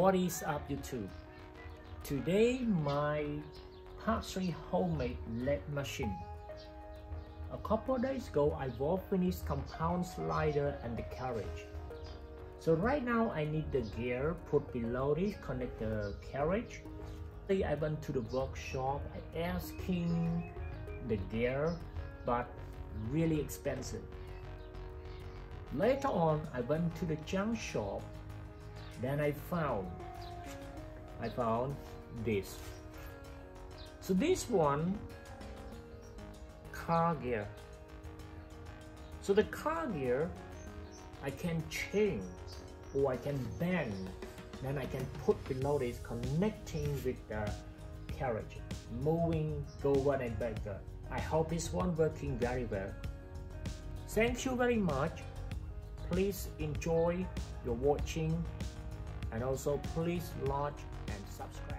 What is up, YouTube? Today my Mr.Rany Homemade lathe machine. A couple days ago I will finish compound slider and the carriage. So right now I need the gear put below this, connect the carriage. I went to the workshop, I asking the gear, but really expensive. Later on I went to the junk shop. Then I found this. So this one, car gear. So the car gear I can change or I can bend. Then I can put below this, connecting with the carriage, moving, go on and back. I hope this one working very well. Thank you very much. Please enjoy your watching. And also please like and subscribe.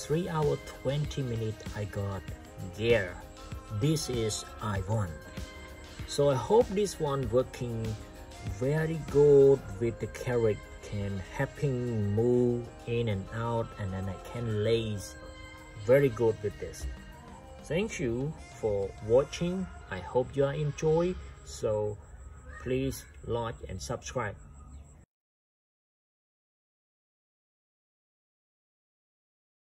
3 hours 20 minutes I got gear. This is I1. So I hope this one working very good with the carriage, can helping move in and out, and then I can lace very good with this. Thank you for watching. I hope you are enjoy. So please like and subscribe.